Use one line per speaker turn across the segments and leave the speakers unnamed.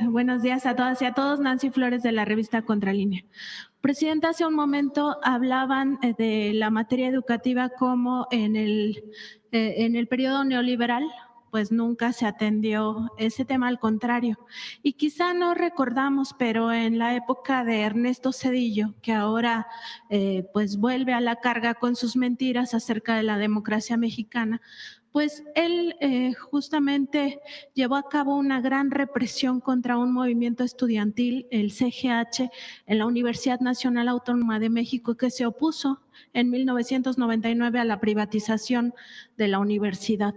Buenos días a todas y a todos. Nancy Flores de la revista Contralínea. Presidenta, hace un momento hablaban de la materia educativa como en el periodo neoliberal, pues nunca se atendió ese tema, al contrario. Y quizá no recordamos, pero en la época de Ernesto Zedillo, que ahora pues vuelve a la carga con sus mentiras acerca de la democracia mexicana, pues él justamente llevó a cabo una gran represión contra un movimiento estudiantil, el CGH, en la Universidad Nacional Autónoma de México, que se opuso en 1999 a la privatización de la universidad.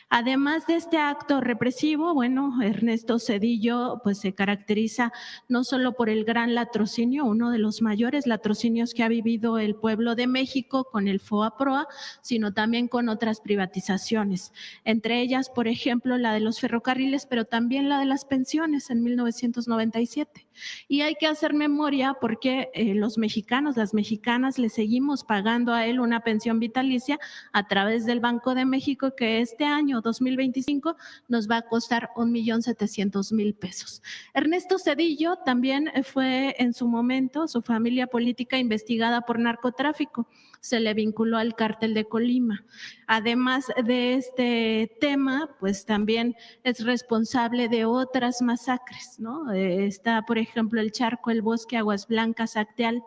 Además de este acto represivo, bueno, Ernesto Zedillo pues se caracteriza no solo por el gran latrocinio, uno de los mayores latrocinios que ha vivido el pueblo de México con el FOA-PROA, sino también con otras privatizaciones, entre ellas, por ejemplo, la de los ferrocarriles, pero también la de las pensiones en 1997. Y hay que hacer memoria porque los mexicanos, las mexicanas, le seguimos pagando a él una pensión vitalicia a través del Banco de México, que este año 2025 nos va a costar 1,700,000 pesos. Ernesto Zedillo también fue en su momento, su familia política, investigada por narcotráfico. Se le vinculó al cártel de Colima. Además de este tema, pues también es responsable de otras masacres, ¿no? Está, por ejemplo, el Charco, el Bosque, Aguas Blancas, Acteal.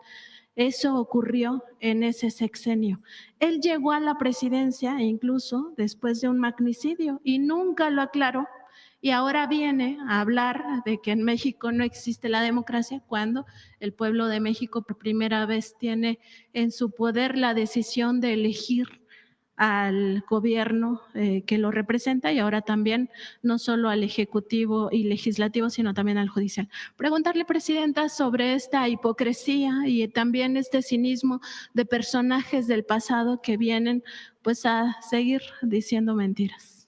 Eso ocurrió en ese sexenio. Él llegó a la presidencia incluso después de un magnicidio y nunca lo aclaró. Y ahora viene a hablar de que en México no existe la democracia cuando el pueblo de México por primera vez tiene en su poder la decisión de elegir al gobierno que lo representa y ahora también no solo al ejecutivo y legislativo, sino también al judicial. Preguntarle, presidenta, sobre esta hipocresía y también este cinismo de personajes del pasado que vienen pues a seguir diciendo mentiras.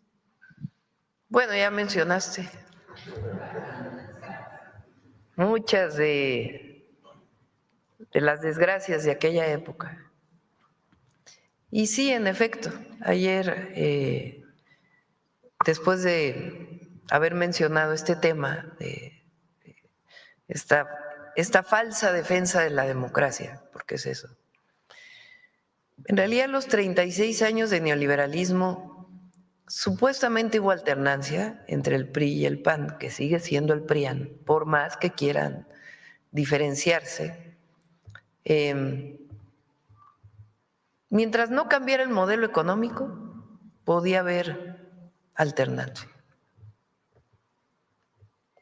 Bueno, ya mencionaste muchas de las desgracias de aquella época. Y sí, en efecto, ayer, después de haber mencionado este tema, de esta falsa defensa de la democracia, porque es eso. En realidad, los 36 años de neoliberalismo, supuestamente hubo alternancia entre el PRI y el PAN, que sigue siendo el PRIAN, por más que quieran diferenciarse. Mientras no cambiara el modelo económico, podía haber alternancia.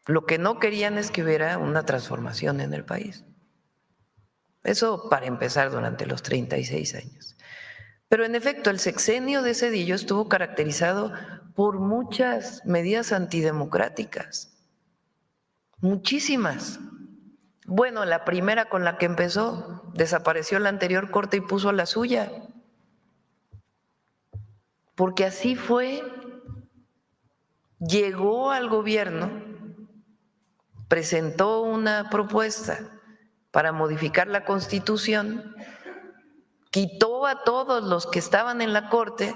Lo que no querían es que hubiera una transformación en el país. Eso para empezar durante los 36 años. Pero en efecto, el sexenio de Zedillo estuvo caracterizado por muchas medidas antidemocráticas, muchísimas. Bueno, la primera con la que empezó, desapareció la anterior corte y puso la suya, porque así fue. Llegó al gobierno, presentó una propuesta para modificar la Constitución, quitó a todos los que estaban en la Corte,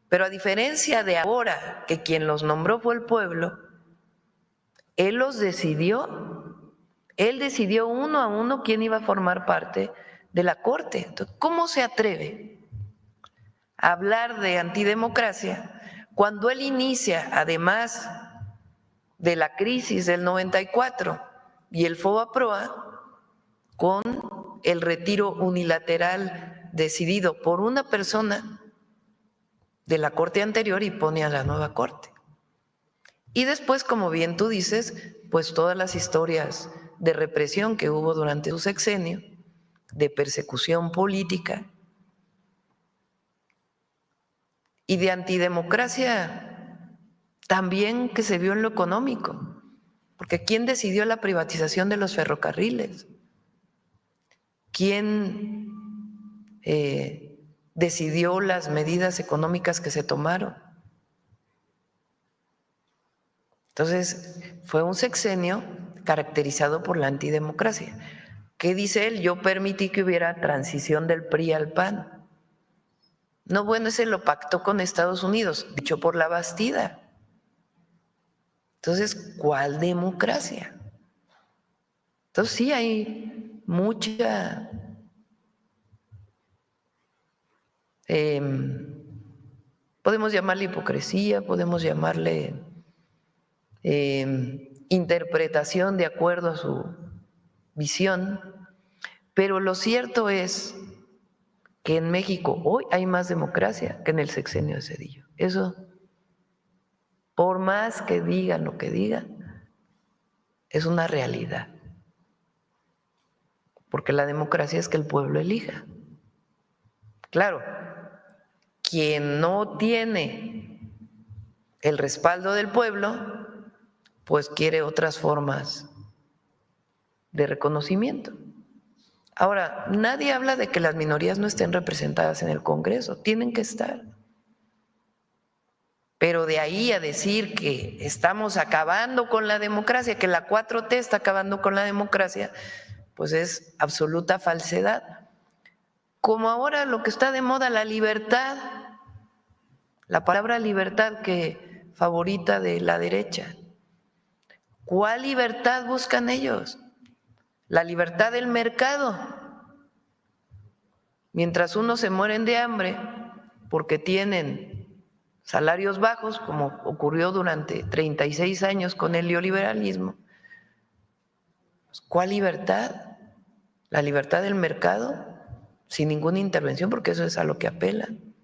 pero a diferencia de ahora, que quien los nombró fue el pueblo, él los decidió, él decidió uno a uno quién iba a formar parte de la Corte. Entonces, ¿cómo se atreve a hablar de antidemocracia cuando él inicia, además de la crisis del 94 y el FOBAPROA, con el retiro unilateral decidido por una persona de la corte anterior y pone a la nueva corte? Y después, como bien tú dices, pues todas las historias de represión que hubo durante su sexenio, de persecución política y de antidemocracia también que se vio en lo económico. Porque ¿quién decidió la privatización de los ferrocarriles? ¿Quién decidió las medidas económicas que se tomaron? Entonces, fue un sexenio caracterizado por la antidemocracia. ¿Qué dice él? Yo permití que hubiera transición del PRI al PAN. No, bueno, ese lo pactó con Estados Unidos, dicho por la Bastida. Entonces, ¿cuál democracia? Entonces sí hay mucha podemos llamarle hipocresía, podemos llamarle interpretación de acuerdo a su visión, pero lo cierto es que en México hoy hay más democracia que en el sexenio de Zedillo. Eso, por más que digan lo que digan, es una realidad. Porque la democracia es que el pueblo elija. Claro, quien no tiene el respaldo del pueblo, pues quiere otras formas de reconocimiento. Ahora, nadie habla de que las minorías no estén representadas en el Congreso, tienen que estar. Pero de ahí a decir que estamos acabando con la democracia, que la 4T está acabando con la democracia, pues es absoluta falsedad. Como ahora lo que está de moda, la libertad, la palabra libertad que favorita de la derecha. ¿Cuál libertad buscan ellos? La libertad del mercado. Mientras unos se mueren de hambre porque tienen salarios bajos, como ocurrió durante 36 años con el neoliberalismo, ¿cuál libertad? ¿La libertad del mercado? Sin ninguna intervención, porque eso es a lo que apelan.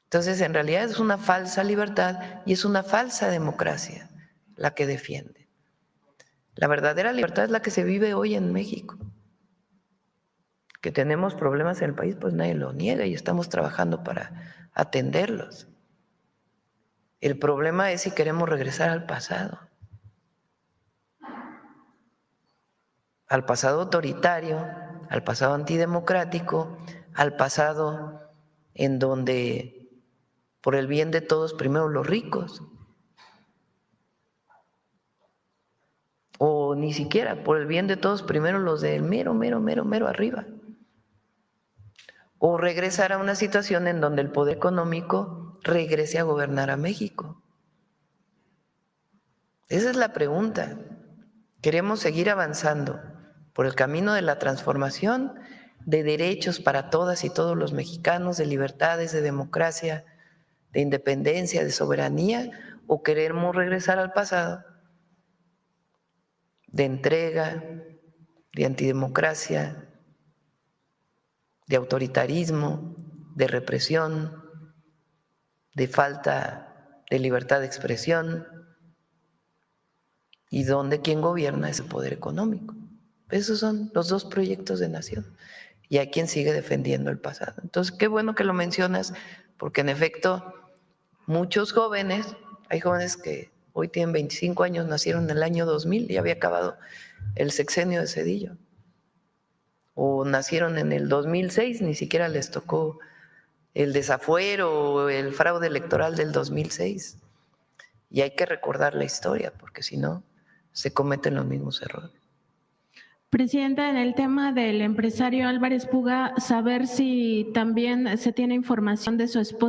Entonces, en realidad es una falsa libertad y es una falsa democracia la que defiende. La verdadera libertad es la que se vive hoy en México. Que tenemos problemas en el país, pues nadie lo niega y estamos trabajando para atenderlos. El problema es si queremos regresar al pasado autoritario, al pasado antidemocrático, al pasado en donde por el bien de todos primero los ricos, o ni siquiera por el bien de todos primero los del mero arriba, o regresar a una situación en donde el poder económico regrese a gobernar a México. Esa es la pregunta. ¿Queremos seguir avanzando por el camino de la transformación, de derechos para todas y todos los mexicanos, de libertades, de democracia, de independencia, de soberanía, o queremos regresar al pasado, de entrega, de antidemocracia, de autoritarismo, de represión, de falta de libertad de expresión, y donde quien gobierna es el poder económico? Esos son los dos proyectos de nación. Y hay quien sigue defendiendo el pasado. Entonces, qué bueno que lo mencionas, porque en efecto, muchos jóvenes, hay jóvenes que hoy tienen 25 años, nacieron en el año 2000, ya había acabado el sexenio de Zedillo. O nacieron en el 2006, ni siquiera les tocó el desafuero o el fraude electoral del 2006. Y hay que recordar la historia, porque si no, se cometen los mismos errores.
Presidenta, en el tema del empresario Álvarez Puga, saber si también se tiene información de su esposa.